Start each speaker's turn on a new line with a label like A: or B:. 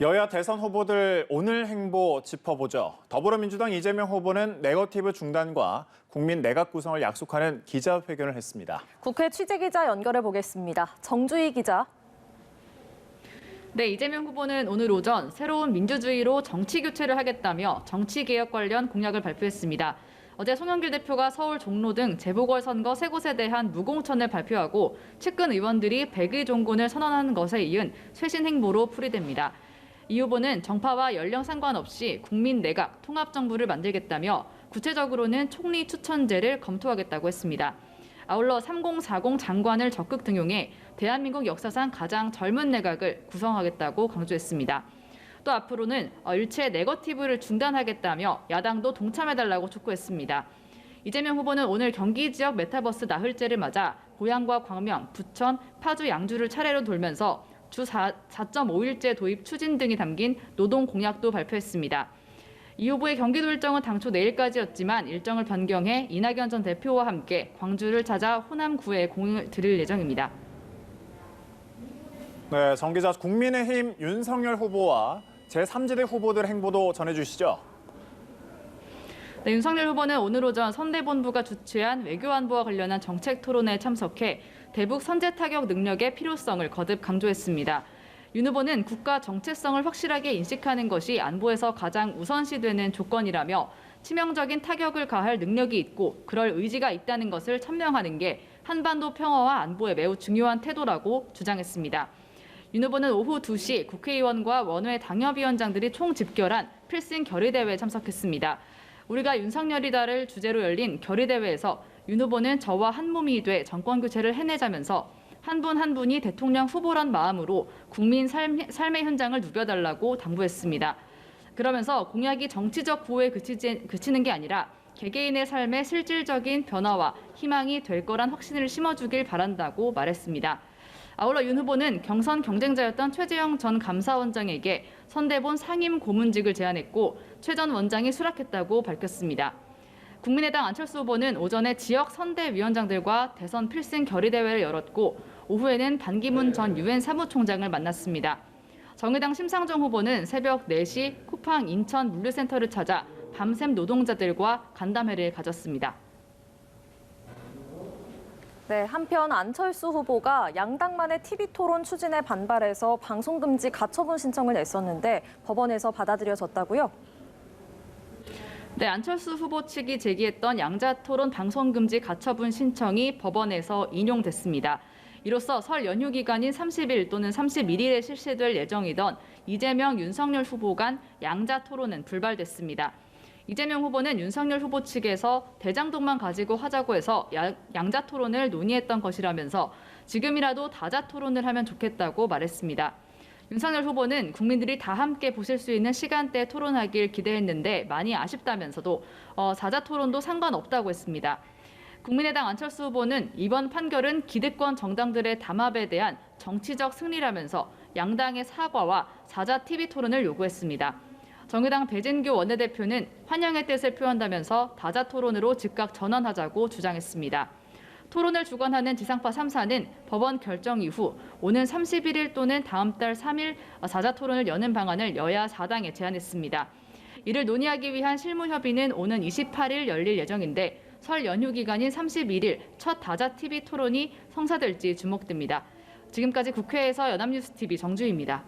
A: 여야 대선 후보들 오늘 행보 짚어보죠. 더불어민주당 이재명 후보는 네거티브 중단과 국민 내각 구성을 약속하는 기자회견을 했습니다.
B: 국회 취재기자 연결해 보겠습니다. 정주희 기자.
C: 네, 이재명 후보는 오늘 오전 새로운 민주주의로 정치 교체를 하겠다며 정치개혁 관련 공약을 발표했습니다. 어제 송영길 대표가 서울 종로 등 재보궐선거 세 곳에 대한 무공천을 발표하고 측근 의원들이 백의종군을 선언하는 것에 이은 쇄신 행보로 풀이됩니다. 이 후보는 정파와 연령 상관없이 국민 내각 통합정부를 만들겠다며 구체적으로는 총리 추천제를 검토하겠다고 했습니다. 아울러 3040 장관을 적극 등용해 대한민국 역사상 가장 젊은 내각을 구성하겠다고 강조했습니다. 또 앞으로는 일체 네거티브를 중단하겠다며 야당도 동참해달라고 촉구했습니다. 이재명 후보는 오늘 경기 지역 메타버스 나흘째를 맞아 고양과 광명, 부천, 파주, 양주를 차례로 돌면서 주 4.5일제 도입 추진 등이 담긴 노동 공약도 발표했습니다. 이 후보의 경기도 일정은 당초 내일까지였지만 일정을 변경해 이낙연 전 대표와 함께 광주를 찾아 호남구에 공을 들일 예정입니다.
A: 네, 정 기자, 국민의힘 윤석열 후보와 제3지대 후보들 행보도 전해주시죠.
C: 네, 윤석열 후보는 오늘 오전 선대본부가 주최한 외교안보와 관련한 정책 토론회에 참석해 대북 선제 타격 능력의 필요성을 거듭 강조했습니다. 윤 후보는 국가 정체성을 확실하게 인식하는 것이 안보에서 가장 우선시되는 조건이라며 치명적인 타격을 가할 능력이 있고 그럴 의지가 있다는 것을 천명하는 게 한반도 평화와 안보에 매우 중요한 태도라고 주장했습니다. 윤 후보는 오후 2시 국회의원과 원외 당협위원장들이 총집결한 필승 결의대회에 참석했습니다. 우리가 윤석열이다를 주제로 열린 결의대회에서 윤 후보는 저와 한 몸이 돼 정권교체를 해내자면서 한 분 한 분이 대통령 후보란 마음으로 국민 삶의 현장을 누벼달라고 당부했습니다. 그러면서 공약이 정치적 구호에 그치는 게 아니라 개개인의 삶의 실질적인 변화와 희망이 될 거란 확신을 심어주길 바란다고 말했습니다. 아울러 윤 후보는 경선 경쟁자였던 최재형 전 감사원장에게 선대본 상임 고문직을 제안했고 최 전 원장이 수락했다고 밝혔습니다. 국민의당 안철수 후보는 오전에 지역 선대위원장들과 대선 필승 결의대회를 열었고 오후에는 반기문 전 유엔 사무총장을 만났습니다. 정의당 심상정 후보는 새벽 4시 쿠팡 인천 물류센터를 찾아 밤샘 노동자들과 간담회를 가졌습니다.
B: 네, 한편 안철수 후보가 양당만의 TV 토론 추진에 반발해서 방송금지 가처분 신청을 냈었는데 법원에서 받아들여졌다고요?
C: 네, 안철수 후보 측이 제기했던 양자토론 방송금지 가처분 신청이 법원에서 인용됐습니다. 이로써 설 연휴 기간인 30일 또는 31일에 실시될 예정이던 이재명, 윤석열 후보 간 양자토론은 불발됐습니다. 이재명 후보는 윤석열 후보 측에서 대장동만 가지고 하자고 해서 양자토론을 논의했던 것이라면서 지금이라도 다자토론을 하면 좋겠다고 말했습니다. 윤석열 후보는 국민들이 다 함께 보실 수 있는 시간대에 토론하길 기대했는데 많이 아쉽다면서도 사자토론도 상관없다고 했습니다. 국민의당 안철수 후보는 이번 판결은 기득권 정당들의 담합에 대한 정치적 승리라면서 양당의 사과와 사자 TV 토론을 요구했습니다. 정의당 배진교 원내대표는 환영의 뜻을 표한다면서 다자토론으로 즉각 전환하자고 주장했습니다. 토론을 주관하는 지상파 3사는 법원 결정 이후 오는 31일 또는 다음 달 3일 사자토론을 여는 방안을 여야 4당에 제안했습니다. 이를 논의하기 위한 실무협의는 오는 28일 열릴 예정인데 설 연휴 기간인 31일 첫 다자TV 토론이 성사될지 주목됩니다. 지금까지 국회에서 연합뉴스TV 정주희입니다.